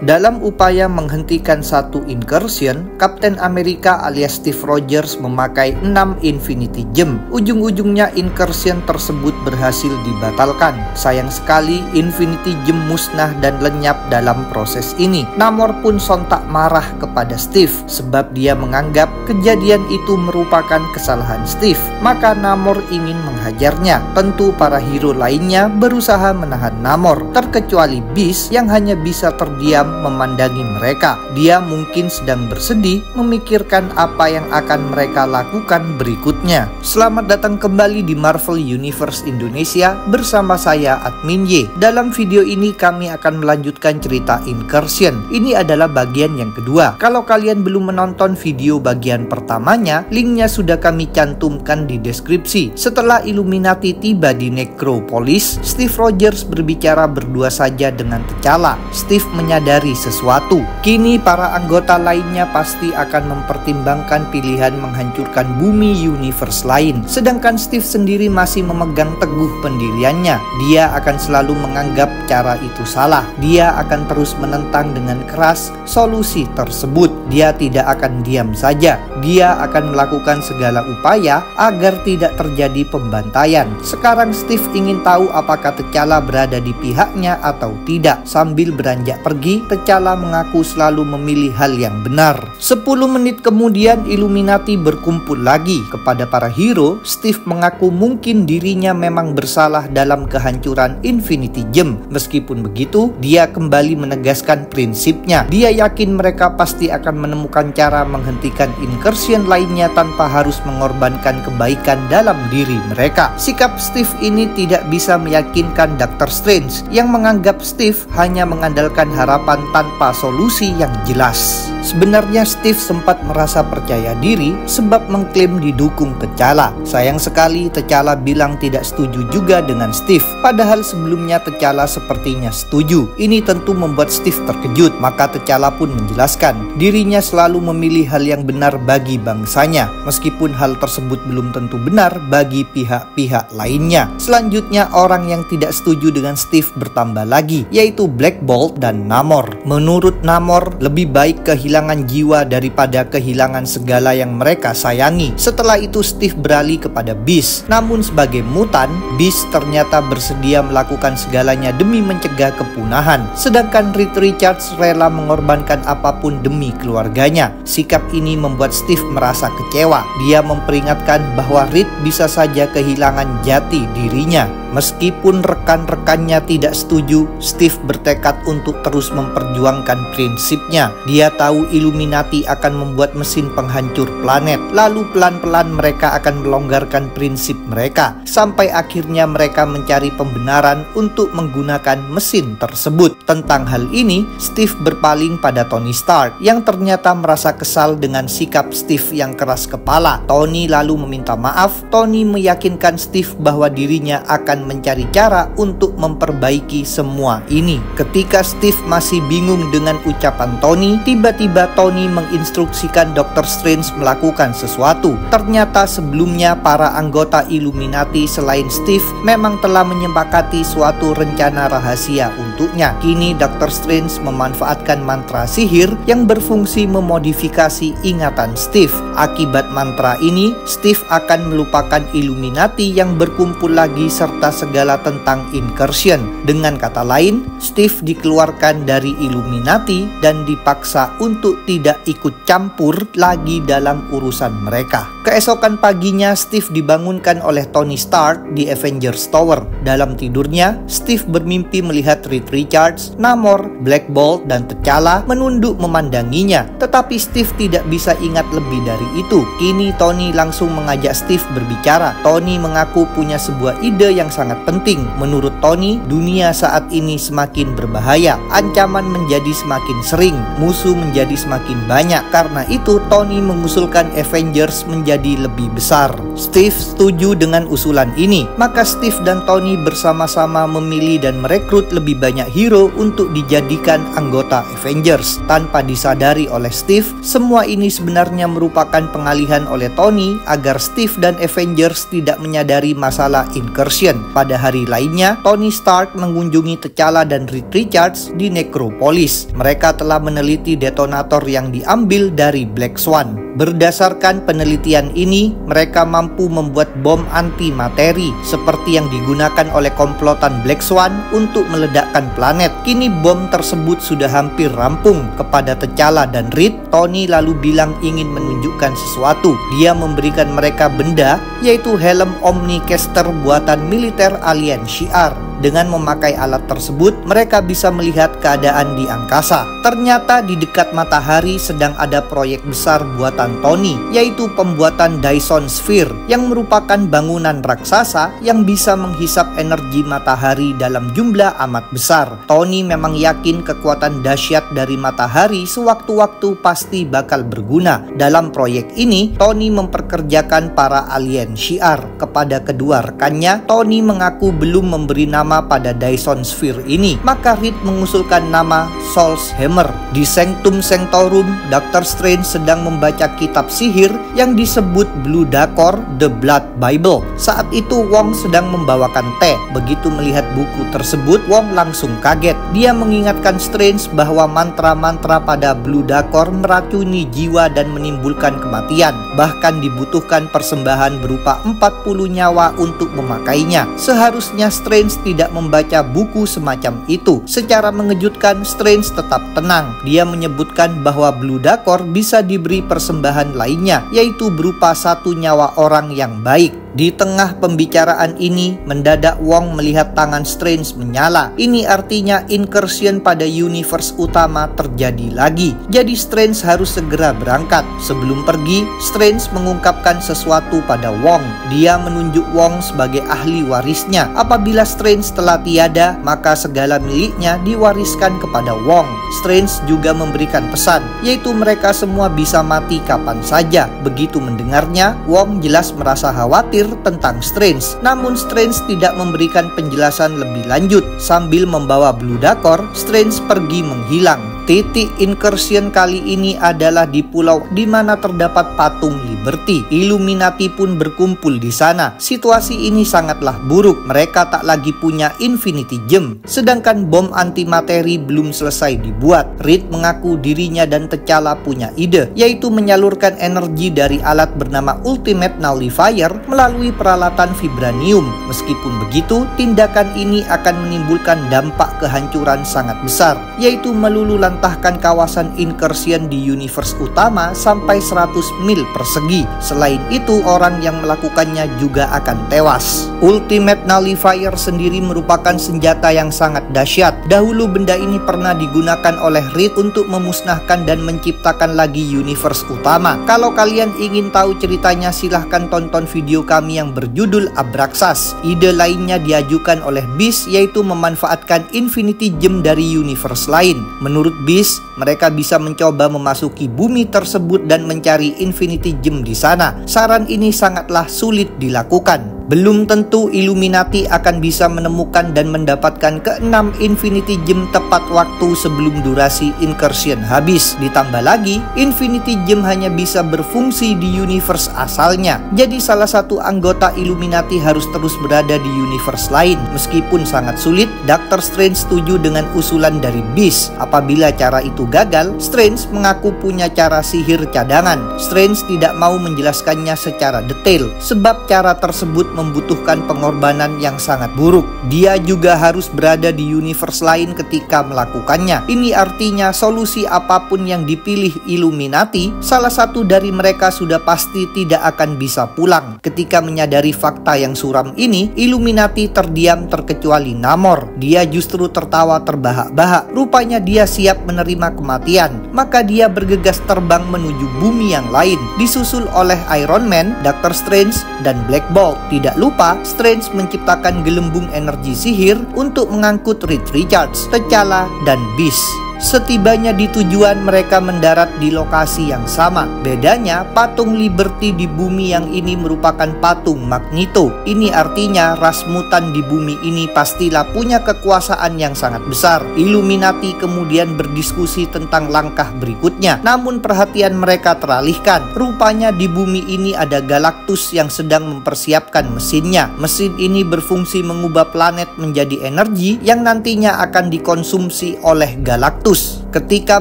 Dalam upaya menghentikan satu incursion, Kapten Amerika alias Steve Rogers memakai 6 Infinity Gem. Ujung-ujungnya incursion tersebut berhasil dibatalkan. Sayang sekali Infinity Gem musnah dan lenyap dalam proses ini. Namor pun sontak marah kepada Steve sebab dia menganggap kejadian itu merupakan kesalahan Steve. Maka Namor ingin menghajarnya. Tentu para hero lainnya berusaha menahan Namor, terkecuali Beast yang hanya bisa terdiam memandangi mereka. Dia mungkin sedang bersedih memikirkan apa yang akan mereka lakukan berikutnya. Selamat datang kembali di Marvel Universe Indonesia bersama saya Admin Y. Dalam video ini kami akan melanjutkan cerita Incursion. Ini adalah bagian yang kedua. Kalau kalian belum menonton video bagian pertamanya, linknya sudah kami cantumkan di deskripsi. Setelah Illuminati tiba di Necropolis, Steve Rogers berbicara berdua saja dengan T'Challa. Steve menyadari sesuatu. Kini para anggota lainnya pasti akan mempertimbangkan pilihan menghancurkan bumi universe lain. Sedangkan Steve sendiri masih memegang teguh pendiriannya. Dia akan selalu menganggap cara itu salah. Dia akan terus menentang dengan keras solusi tersebut. Dia tidak akan diam saja. Dia akan melakukan segala upaya agar tidak terjadi pembantaian. Sekarang Steve ingin tahu apakah T'Challa berada di pihaknya atau tidak. Sambil beranjak pergi, T'Challa mengaku selalu memilih hal yang benar. 10 menit kemudian Illuminati berkumpul lagi. Kepada para hero, Steve mengaku mungkin dirinya memang bersalah dalam kehancuran Infinity Gem. Meskipun begitu, dia kembali menegaskan prinsipnya. Dia yakin mereka pasti akan menemukan cara menghentikan incursion lainnya tanpa harus mengorbankan kebaikan dalam diri mereka. Sikap Steve ini tidak bisa meyakinkan Dr. Strange yang menganggap Steve hanya mengandalkan harapan tanpa solusi yang jelas. Sebenarnya Steve sempat merasa percaya diri sebab mengklaim didukung T'Challa. Sayang sekali T'Challa bilang tidak setuju juga dengan Steve. Padahal sebelumnya T'Challa sepertinya setuju. Ini tentu membuat Steve terkejut. Maka T'Challa pun menjelaskan dirinya selalu memilih hal yang benar bagi bangsanya, meskipun hal tersebut belum tentu benar bagi pihak-pihak lainnya. Selanjutnya orang yang tidak setuju dengan Steve bertambah lagi, yaitu Black Bolt dan Namor. Menurut Namor, lebih baik kehilangan jiwa daripada kehilangan segala yang mereka sayangi. Setelah itu Steve beralih kepada Beast. Namun sebagai mutan, Beast ternyata bersedia melakukan segalanya demi mencegah kepunahan. Sedangkan Reed Richards rela mengorbankan apapun demi keluarganya. Sikap ini membuat Steve merasa kecewa. Dia memperingatkan bahwa Reed bisa saja kehilangan jati dirinya. Meskipun rekan-rekannya tidak setuju, Steve bertekad untuk terus memperjuangkan prinsipnya. Dia tahu Illuminati akan membuat mesin penghancur planet. Lalu pelan-pelan mereka akan melonggarkan prinsip mereka. Sampai akhirnya mereka mencari pembenaran untuk menggunakan mesin tersebut. Tentang hal ini, Steve berpaling pada Tony Stark yang ternyata merasa kesal dengan sikap Steve yang keras kepala. Tony lalu meminta maaf. Tony meyakinkan Steve bahwa dirinya akan mencari cara untuk memperbaiki semua ini. Ketika Steve masih bingung dengan ucapan Tony, tiba-tiba Tony menginstruksikan Dr. Strange melakukan sesuatu. Ternyata sebelumnya para anggota Illuminati selain Steve memang telah menyepakati suatu rencana rahasia untuknya. Kini Dr. Strange memanfaatkan mantra sihir yang berfungsi memodifikasi ingatan Steve. Akibat mantra ini, Steve akan melupakan Illuminati yang berkumpul lagi serta segala tentang incursion. Dengan kata lain, Steve dikeluarkan dari Illuminati dan dipaksa untuk tidak ikut campur lagi dalam urusan mereka. Keesokan paginya, Steve dibangunkan oleh Tony Stark di Avengers Tower. Dalam tidurnya, Steve bermimpi melihat Reed Richards, Namor, Black Bolt, dan T'Challa menunduk memandanginya. Tetapi Steve tidak bisa ingat lebih dari itu. Kini Tony langsung mengajak Steve berbicara. Tony mengaku punya sebuah ide yang sangat penting. Menurut Tony, dunia saat ini semakin berbahaya. Ancaman menjadi semakin sering, musuh menjadi semakin banyak. Karena itu, Tony mengusulkan Avengers menjadi menjadi lebih besar. Steve setuju dengan usulan ini, maka Steve dan Tony bersama-sama memilih dan merekrut lebih banyak hero untuk dijadikan anggota Avengers. Tanpa disadari oleh Steve, semua ini sebenarnya merupakan pengalihan oleh Tony agar Steve dan Avengers tidak menyadari masalah Incursion. Pada hari lainnya, Tony Stark mengunjungi T'Challa dan Reed Richards di Necropolis. Mereka telah meneliti detonator yang diambil dari Black Swan. Berdasarkan penelitian ini, mereka mampu membuat bom antimateri seperti yang digunakan oleh komplotan Black Swan untuk meledakkan planet. Kini bom tersebut sudah hampir rampung. Kepada T'Challa dan Reed, Tony lalu bilang ingin menunjukkan sesuatu. Dia memberikan mereka benda, yaitu helm Omnicaster buatan militer alien Shi'ar. Dengan memakai alat tersebut, mereka bisa melihat keadaan di angkasa. Ternyata di dekat matahari sedang ada proyek besar buatan Tony, yaitu pembuatan Dyson Sphere, yang merupakan bangunan raksasa yang bisa menghisap energi matahari dalam jumlah amat besar. Tony memang yakin kekuatan dahsyat dari matahari sewaktu-waktu pasti bakal berguna. Dalam proyek ini, Tony memperkerjakan para alien Shi'ar. Kepada kedua rekannya, Tony mengaku belum memberi nama pada Dyson Sphere ini, maka Reed mengusulkan nama Soul's Hammer. Di Sanctum Sanctorum, Dr. Strange sedang membaca kitab sihir yang disebut Blue Dagor The Blood Bible. Saat itu Wong sedang membawakan teh. Begitu melihat buku tersebut, Wong langsung kaget. Dia mengingatkan Strange bahwa mantra-mantra pada Blue Dagor meracuni jiwa dan menimbulkan kematian. Bahkan dibutuhkan persembahan berupa 40 nyawa untuk memakainya. Seharusnya Strange tidak membaca buku semacam itu. Secara mengejutkan, Strange tetap tenang. Dia menyebutkan bahwa Blue Dagor bisa diberi persembahan lainnya, yaitu berupa 1 nyawa orang yang baik. Di tengah pembicaraan ini, mendadak Wong melihat tangan Strange menyala. Ini artinya incursion pada universe utama terjadi lagi. Jadi Strange harus segera berangkat. Sebelum pergi, Strange mengungkapkan sesuatu pada Wong. Dia menunjuk Wong sebagai ahli warisnya. Apabila Strange telah tiada, maka segala miliknya diwariskan kepada Wong. Strange juga memberikan pesan, yaitu mereka semua bisa mati kapan saja. Begitu mendengarnya, Wong jelas merasa khawatir tentang Strange. Namun Strange tidak memberikan penjelasan lebih lanjut. Sambil membawa Blue Dagor, Strange pergi menghilang. Titik incursion kali ini adalah di pulau di mana terdapat patung Liberty. Illuminati pun berkumpul di sana. Situasi ini sangatlah buruk. Mereka tak lagi punya Infinity Gem, sedangkan bom antimateri belum selesai dibuat. Reed mengaku dirinya dan T'Challa punya ide, yaitu menyalurkan energi dari alat bernama Ultimate Nullifier melalui peralatan vibranium. Meskipun begitu, tindakan ini akan menimbulkan dampak kehancuran sangat besar, yaitu melululantahkan kawasan incursion di universe utama sampai 100 mil persegi. Selain itu, orang yang melakukannya juga akan tewas. Ultimate Nullifier sendiri merupakan senjata yang sangat dahsyat. Dahulu benda ini pernah digunakan oleh Reed untuk memusnahkan dan menciptakan lagi universe utama. Kalau kalian ingin tahu ceritanya, silahkan tonton video kami yang berjudul Abraxas. Ide lainnya diajukan oleh Beast, yaitu memanfaatkan Infinity Gem dari universe lain. Menurut Beast, mereka bisa mencoba memasuki bumi tersebut dan mencari Infinity Gem di sana. Saran ini sangatlah sulit dilakukan. Belum tentu Illuminati akan bisa menemukan dan mendapatkan ke-6 Infinity Gem tepat waktu sebelum durasi incursion habis. Ditambah lagi, Infinity Gem hanya bisa berfungsi di universe asalnya. Jadi salah satu anggota Illuminati harus terus berada di universe lain. Meskipun sangat sulit, Dr. Strange setuju dengan usulan dari Beast. Apabila cara itu gagal, Strange mengaku punya cara sihir cadangan. Strange tidak mau menjelaskannya secara detail, sebab cara tersebut membutuhkan pengorbanan yang sangat buruk. Dia juga harus berada di universe lain ketika melakukannya. Ini artinya solusi apapun yang dipilih Illuminati, salah satu dari mereka sudah pasti tidak akan bisa pulang. Ketika menyadari fakta yang suram ini, Illuminati terdiam terkecuali Namor. Dia justru tertawa terbahak-bahak. Rupanya dia siap menerima kematian. Maka dia bergegas terbang menuju bumi yang lain, disusul oleh Iron Man, Dr. Strange, dan Black Bolt. Tidak lupa, Strange menciptakan gelembung energi sihir untuk mengangkut Reed Richards, T'Challa, dan Beast. Setibanya di tujuan, mereka mendarat di lokasi yang sama. Bedanya, patung Liberty di bumi yang ini merupakan patung Magneto. Ini artinya ras mutan di bumi ini pastilah punya kekuasaan yang sangat besar. Illuminati kemudian berdiskusi tentang langkah berikutnya. Namun perhatian mereka teralihkan. Rupanya di bumi ini ada Galactus yang sedang mempersiapkan mesinnya. Mesin ini berfungsi mengubah planet menjadi energi yang nantinya akan dikonsumsi oleh Galactus. Ketika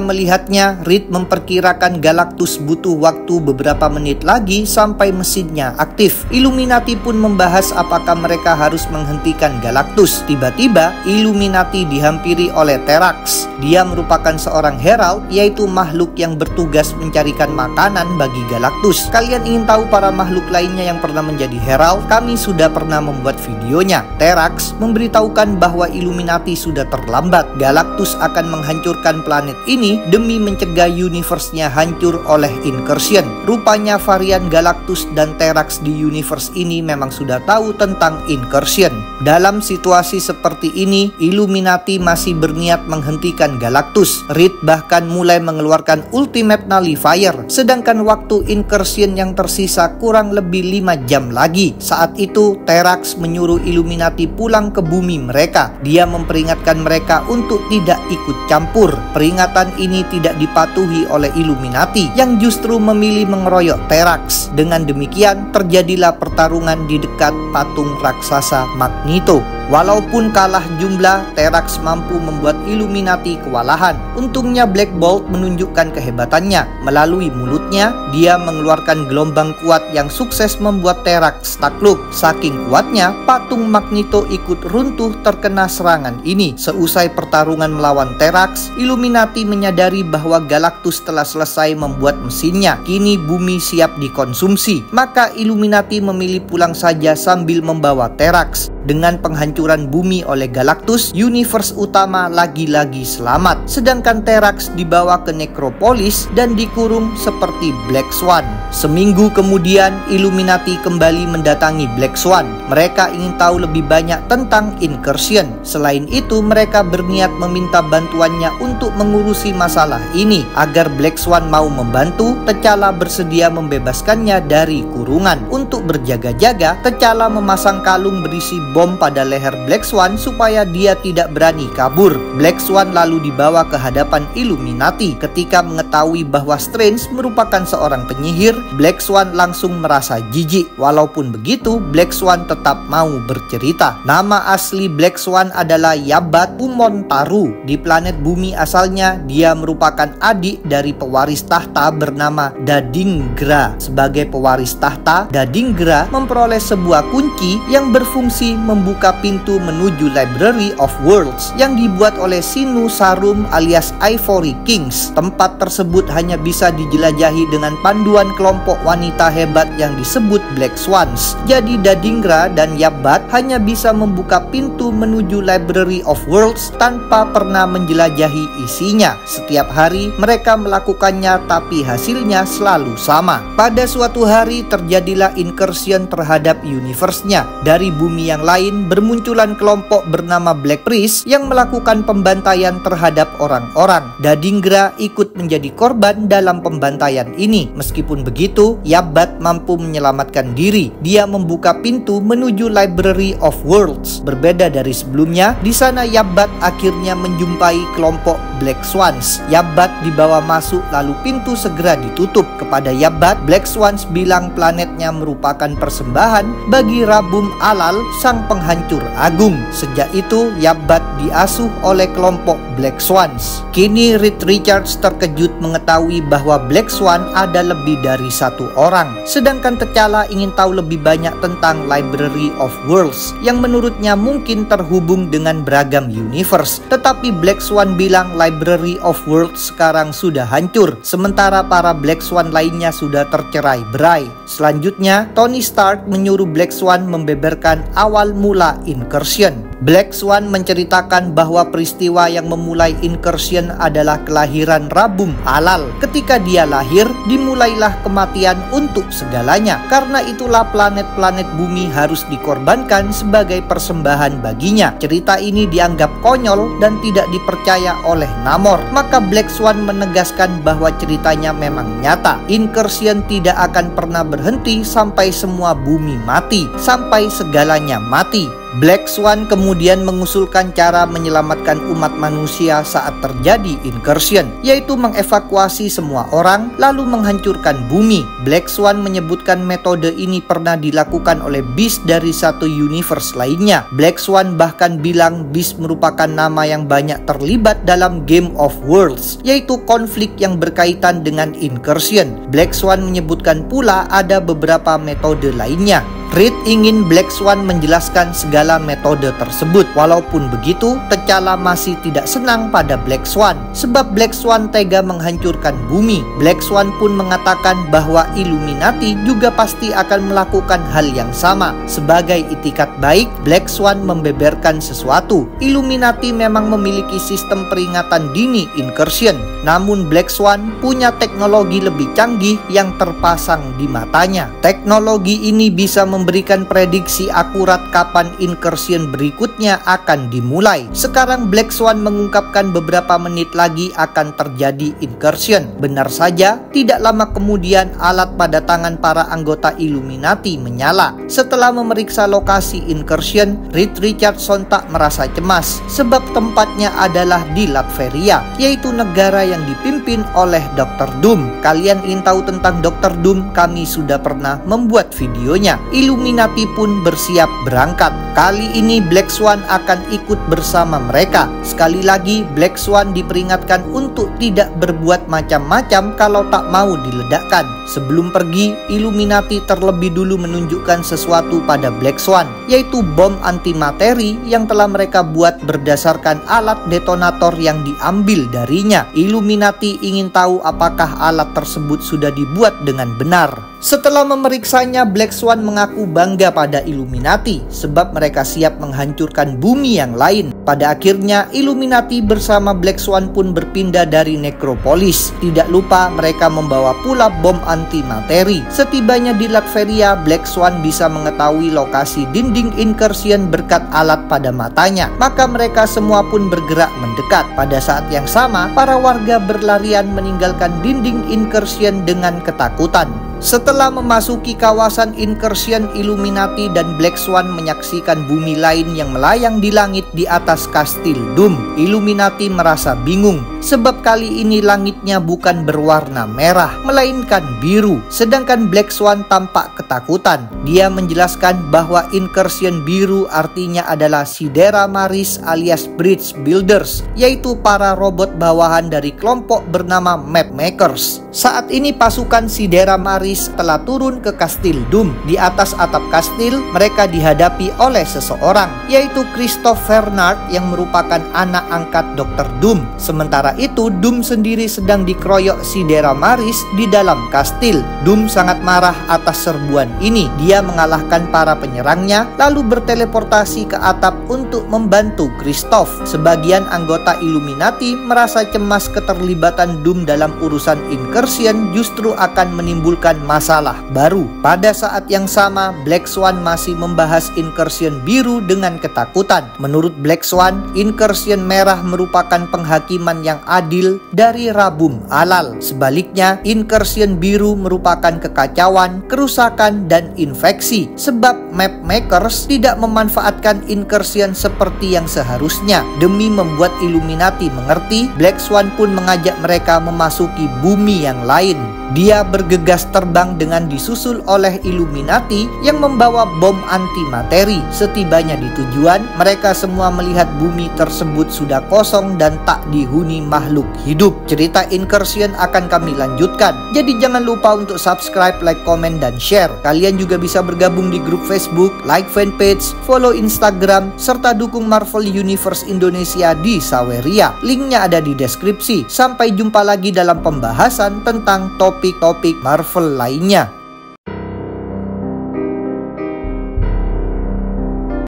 melihatnya, Reed memperkirakan Galactus butuh waktu beberapa menit lagi sampai mesinnya aktif. Illuminati pun membahas apakah mereka harus menghentikan Galactus. Tiba-tiba, Illuminati dihampiri oleh Terrax. Dia merupakan seorang herald, yaitu makhluk yang bertugas mencarikan makanan bagi Galactus. Kalian ingin tahu para makhluk lainnya yang pernah menjadi herald? Kami sudah pernah membuat videonya. Terrax memberitahukan bahwa Illuminati sudah terlambat. Galactus akan menghancurkan planet ini demi mencegah universe-nya hancur oleh incursion. Rupanya varian Galactus dan Terrax di universe ini memang sudah tahu tentang incursion. Dalam situasi seperti ini, Illuminati masih berniat menghentikan Galactus. Reed bahkan mulai mengeluarkan Ultimate Nullifier, sedangkan waktu incursion yang tersisa kurang lebih 5 jam lagi. Saat itu, Terrax menyuruh Illuminati pulang ke bumi mereka. Dia memperingatkan mereka untuk tidak ikut campur. Peringatan ini tidak dipatuhi oleh Illuminati yang justru memilih mengeroyok Terrax. Dengan demikian, terjadilah pertarungan di dekat patung raksasa Magneto. Walaupun kalah jumlah, Terrax mampu membuat Illuminati kewalahan. Untungnya Black Bolt menunjukkan kehebatannya. Melalui mulutnya, dia mengeluarkan gelombang kuat yang sukses membuat Terrax takluk. Saking kuatnya, patung Magneto ikut runtuh terkena serangan ini. Seusai pertarungan melawan Terrax, Illuminati menyadari bahwa Galactus telah selesai membuat mesinnya. Kini bumi siap dikonsumsi. Maka Illuminati memilih pulang saja sambil membawa Terrax. Dengan penghancuran bumi oleh Galactus, universe utama lagi-lagi selamat. Sedangkan Terrax dibawa ke Necropolis dan dikurung seperti Black Swan. Seminggu kemudian, Illuminati kembali mendatangi Black Swan. Mereka ingin tahu lebih banyak tentang incursion. Selain itu, mereka berniat meminta bantuannya untuk mengurusi masalah ini. Agar Black Swan mau membantu, T'Challa bersedia membebaskannya dari kurungan. Untuk berjaga-jaga, T'Challa memasang kalung berisi bom pada leher Black Swan supaya dia tidak berani kabur. Black Swan lalu dibawa ke hadapan Illuminati. Ketika mengetahui bahwa Strange merupakan seorang penyihir, Black Swan langsung merasa jijik. Walaupun begitu, Black Swan tetap mau bercerita. Nama asli Black Swan adalah Yabat Umontaru. Di planet bumi asalnya, dia merupakan adik dari pewaris tahta bernama Dadingra. Sebagai pewaris tahta, Dadingra memperoleh sebuah kunci yang berfungsi membuka pintu menuju Library of Worlds yang dibuat oleh Sinu Sarum alias Ivory Kings. Tempat tersebut hanya bisa dijelajahi dengan panduan kelompok wanita hebat yang disebut Black Swans. Jadi Dadingra dan Yabat hanya bisa membuka pintu menuju Library of Worlds tanpa pernah menjelajahi isinya. Setiap hari mereka melakukannya, tapi hasilnya selalu sama. Pada suatu hari terjadilah incursion terhadap universe-nya. Dari bumi yang lain bermunculan kelompok bernama Black Priest yang melakukan pembantaian terhadap orang-orang. Dadingra ikut menjadi korban dalam pembantaian ini. Meskipun begitu, Yabat mampu menyelamatkan diri. Dia membuka pintu menuju Library of Worlds. Berbeda dari sebelumnya, di sana Yabat akhirnya menjumpai kelompok Black Swans. Yabat dibawa masuk lalu pintu segera ditutup. Kepada Yabat, Black Swans bilang planetnya merupakan persembahan bagi Rabum Alal, sang penghancur agung. Sejak itu, Yabat diasuh oleh kelompok Black Swans. Kini Reed Richards terkejut mengetahui bahwa Black Swan ada lebih dari satu orang. Sedangkan T'Challa ingin tahu lebih banyak tentang Library of Worlds yang menurutnya mungkin terhubung dengan beragam universe. Tetapi Black Swan bilang Library of Worlds sekarang sudah hancur, sementara para Black Swan lainnya sudah tercerai berai. Selanjutnya, Tony Stark menyuruh Black Swan membeberkan awal mula Incursion. Black Swan menceritakan bahwa peristiwa yang memulai Incursion adalah kelahiran Rabum Alal. Ketika dia lahir, dimulailah kematian untuk segalanya. Karena itulah planet-planet bumi harus dikorbankan sebagai persembahan baginya. Cerita ini dianggap konyol dan tidak dipercaya oleh Namor. Maka Black Swan menegaskan bahwa ceritanya memang nyata. Incursion tidak akan pernah berhenti sampai semua bumi mati, sampai segalanya mati. Black Swan kemudian mengusulkan cara menyelamatkan umat manusia saat terjadi Incursion, yaitu mengevakuasi semua orang lalu menghancurkan bumi. Black Swan menyebutkan metode ini pernah dilakukan oleh Beast dari satu universe lainnya. Black Swan bahkan bilang Beast merupakan nama yang banyak terlibat dalam Game of Worlds, yaitu konflik yang berkaitan dengan Incursion. Black Swan menyebutkan pula ada beberapa metode lainnya. Reed ingin Black Swan menjelaskan segala metode tersebut. Walaupun begitu, T'Challa masih tidak senang pada Black Swan, sebab Black Swan tega menghancurkan bumi. Black Swan pun mengatakan bahwa Illuminati juga pasti akan melakukan hal yang sama. Sebagai itikat baik, Black Swan membeberkan sesuatu. Illuminati memang memiliki sistem peringatan dini Incursion, namun Black Swan punya teknologi lebih canggih yang terpasang di matanya. Teknologi ini bisa memberikan prediksi akurat kapan Incursion berikutnya akan dimulai. Sekarang Black Swan mengungkapkan beberapa menit lagi akan terjadi Incursion. Benar saja, tidak lama kemudian alat pada tangan para anggota Illuminati menyala. Setelah memeriksa lokasi Incursion, Reed Richards sontak merasa cemas, sebab tempatnya adalah di Latveria, yaitu negara yang dipimpin oleh Dr. Doom. Kalian ingin tahu tentang Dr. Doom? Kami sudah pernah membuat videonya. Illuminati pun bersiap berangkat. Kali ini Black Swan akan ikut bersama mereka. Sekali lagi, Black Swan diperingatkan untuk tidak berbuat macam-macam kalau tak mau diledakkan. Sebelum pergi, Illuminati terlebih dulu menunjukkan sesuatu pada Black Swan, yaitu bom antimateri yang telah mereka buat berdasarkan alat detonator yang diambil darinya. Illuminati ingin tahu apakah alat tersebut sudah dibuat dengan benar. Setelah memeriksanya, Black Swan mengaku bangga pada Illuminati sebab mereka siap menghancurkan bumi yang lain. Pada akhirnya, Illuminati bersama Black Swan pun berpindah dari Necropolis. Tidak lupa mereka membawa pula bom antimateri. Setibanya di Latveria, Black Swan bisa mengetahui lokasi dinding Incursion berkat alat pada matanya. Maka mereka semua pun bergerak mendekat. Pada saat yang sama, para warga berlarian meninggalkan dinding Incursion dengan ketakutan. Setelah memasuki kawasan Incursion, Illuminati dan Black Swan menyaksikan bumi lain yang melayang di langit di atas kastil Doom. Illuminati merasa bingung, sebab kali ini langitnya bukan berwarna merah, melainkan biru. Sedangkan Black Swan tampak ketakutan. Dia menjelaskan bahwa Incursion biru artinya adalah Sidera Maris alias Bridge Builders, yaitu para robot bawahan dari kelompok bernama Mapmakers. Saat ini pasukan Sidera Maris telah turun ke kastil Doom. Di atas atap kastil, mereka dihadapi oleh seseorang, yaitu Christoph Vernard yang merupakan anak angkat Dr. Doom. Sementara itu, Doom sendiri sedang dikeroyok Sidera Maris di dalam kastil. Doom sangat marah atas serbuan ini. Dia mengalahkan para penyerangnya, lalu berteleportasi ke atap untuk membantu Christoph. Sebagian anggota Illuminati merasa cemas keterlibatan Doom dalam urusan Incursion justru akan menimbulkan masalah baru. Pada saat yang sama, Black Swan masih membahas Incursion biru dengan ketakutan. Menurut Black Swan, Incursion merah merupakan penghakiman yang adil dari Rabum Alal. Sebaliknya, Incursion biru merupakan kekacauan, kerusakan, dan infeksi. Sebab Mapmakers tidak memanfaatkan Incursion seperti yang seharusnya. Demi membuat Illuminati mengerti, Black Swan pun mengajak mereka memasuki bumi yang lain. Dia bergegas terbang dengan disusul oleh Illuminati yang membawa bom antimateri. Setibanya di tujuan, mereka semua melihat bumi tersebut sudah kosong dan tak dihuni makhluk hidup. Cerita Incursion akan kami lanjutkan. Jadi jangan lupa untuk subscribe, like, komen, dan share. Kalian juga bisa bergabung di grup Facebook, like fanpage, follow Instagram, serta dukung Marvel Universe Indonesia di Saweria. Linknya ada di deskripsi. Sampai jumpa lagi dalam pembahasan tentang topik-topik Marvel lainnya.